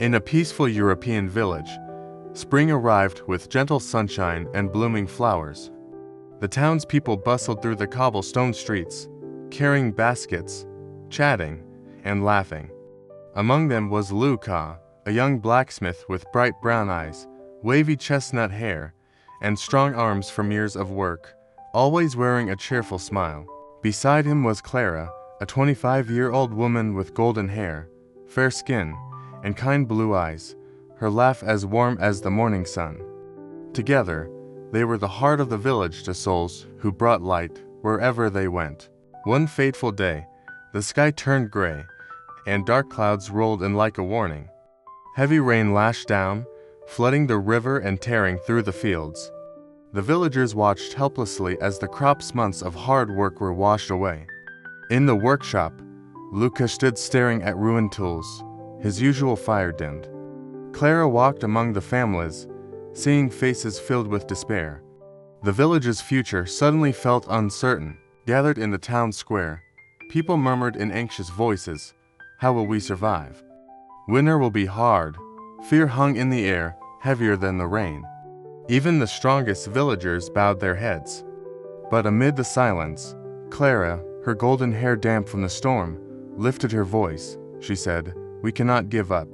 In a peaceful European village, spring arrived with gentle sunshine and blooming flowers. The townspeople bustled through the cobblestone streets, carrying baskets, chatting, and laughing. Among them was Luca, a young blacksmith with bright brown eyes, wavy chestnut hair, and strong arms from years of work, always wearing a cheerful smile. Beside him was Clara, a 25-year-old woman with golden hair, fair skin, and kind blue eyes, her laugh as warm as the morning sun. Together, they were the heart of the village to souls who brought light wherever they went. One fateful day, the sky turned gray, and dark clouds rolled in like a warning. Heavy rain lashed down, flooding the river and tearing through the fields. The villagers watched helplessly as the crop's months of hard work were washed away. In the workshop, Luca stood staring at ruined tools, his usual fire dimmed. Clara walked among the families, seeing faces filled with despair. The village's future suddenly felt uncertain. Gathered in the town square, people murmured in anxious voices, "How will we survive? Winter will be hard." Fear hung in the air, heavier than the rain. Even the strongest villagers bowed their heads. But amid the silence, Clara, her golden hair damp from the storm, lifted her voice. She said, "We cannot give up.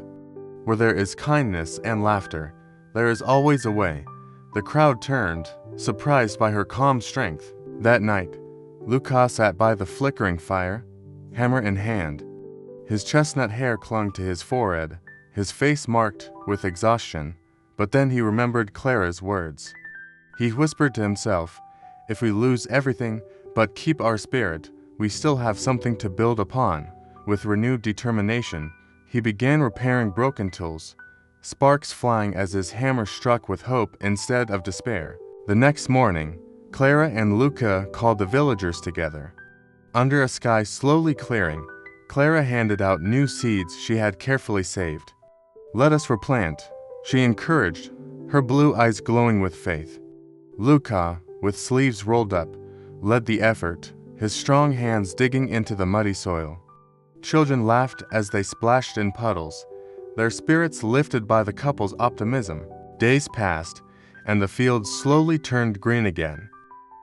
Where there is kindness and laughter, there is always a way." The crowd turned, surprised by her calm strength. That night, Luca sat by the flickering fire, hammer in hand. His chestnut hair clung to his forehead, his face marked with exhaustion, but then he remembered Clara's words. He whispered to himself, "If we lose everything but keep our spirit, we still have something to build upon." With renewed determination, he began repairing broken tools, sparks flying as his hammer struck with hope instead of despair. The next morning, Clara and Luca called the villagers together. Under a sky slowly clearing, Clara handed out new seeds she had carefully saved. "Let us replant," she encouraged, her blue eyes glowing with faith. Luca, with sleeves rolled up, led the effort, his strong hands digging into the muddy soil. Children laughed as they splashed in puddles, their spirits lifted by the couple's optimism. Days passed, and the fields slowly turned green again.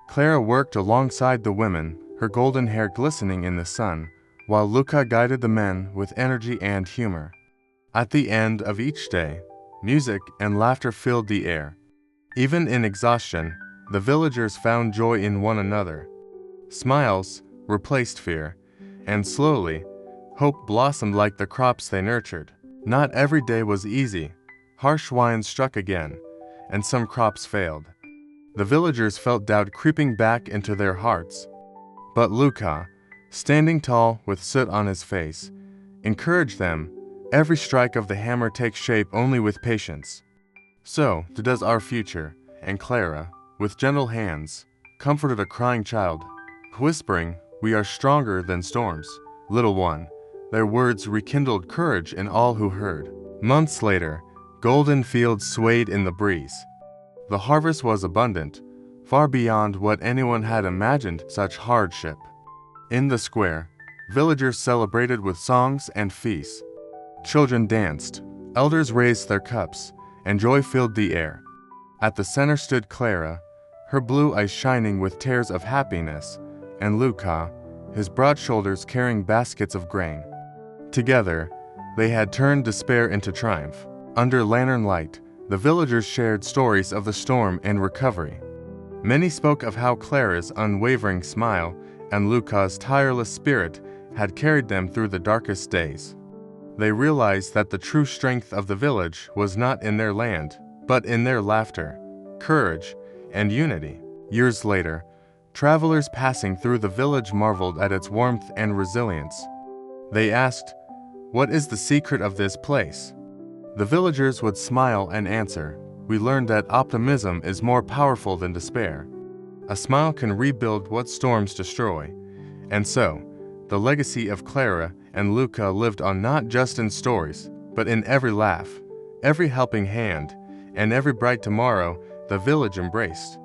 Clara worked alongside the women, her golden hair glistening in the sun, while Luca guided the men with energy and humor. At the end of each day, music and laughter filled the air. Even in exhaustion, the villagers found joy in one another. Smiles replaced fear, and slowly, hope blossomed like the crops they nurtured. Not every day was easy. Harsh winds struck again, and some crops failed. The villagers felt doubt creeping back into their hearts. But Luca, standing tall with soot on his face, encouraged them. Every strike of the hammer takes shape only with patience. So does our future. And Clara, with gentle hands, comforted a crying child, whispering, "We are stronger than storms, little one." Their words rekindled courage in all who heard. Months later, golden fields swayed in the breeze. The harvest was abundant, far beyond what anyone had imagined such hardship. In the square, villagers celebrated with songs and feasts. Children danced, elders raised their cups, and joy filled the air. At the center stood Clara, her blue eyes shining with tears of happiness, and Luca, his broad shoulders carrying baskets of grain. Together, they had turned despair into triumph. Under lantern light, the villagers shared stories of the storm and recovery. Many spoke of how Clara's unwavering smile and Luca's tireless spirit had carried them through the darkest days. They realized that the true strength of the village was not in their land, but in their laughter, courage, and unity. Years later, travelers passing through the village marveled at its warmth and resilience. They asked, "What is the secret of this place?" The villagers would smile and answer, "We learned that optimism is more powerful than despair. A smile can rebuild what storms destroy." And so, the legacy of Clara and Luca lived on not just in stories, but in every laugh, every helping hand, and every bright tomorrow the village embraced.